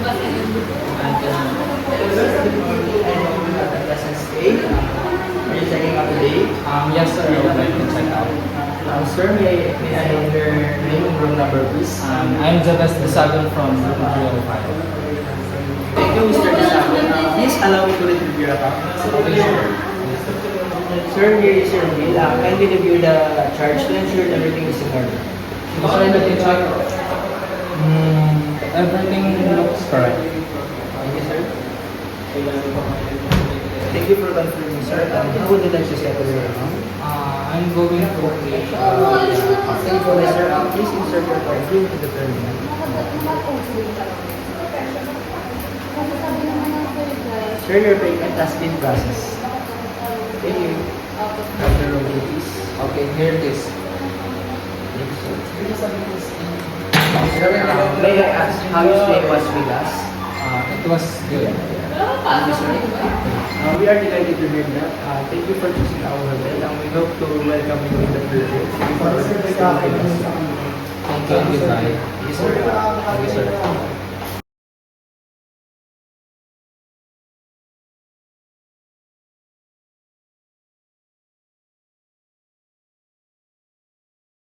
Doesn't stay. Are you checking out today? Yes, sir. I would like to check out. Sir, may I know your name and room number, please? I'm Jabez Desagon from Room 305. Thank you, Mr. Desago. Please allow me to retrieve your account. Okay, sir. Sir, here is your bill. Kindly review the charge to ensure that everything is in order. Sir, let me check. Everything looks correct. Thank you, sir. Thank you for confirming, sir. How would you like to settle your account? I'm going to create Thank you, sir. Please insert your card into the terminal. Sir, your payment has been processed. Thank you. Have the room, please. Okay, here it is. Thank you, sir. Sir, may I ask how your stay was with us? It was good. Thank you, sir. We are delighted to hear that. Thank you for choosing our hotel, and we hope to welcome you in the future. Thank you, and goodbye. Thank you, sir. Thank you, sir.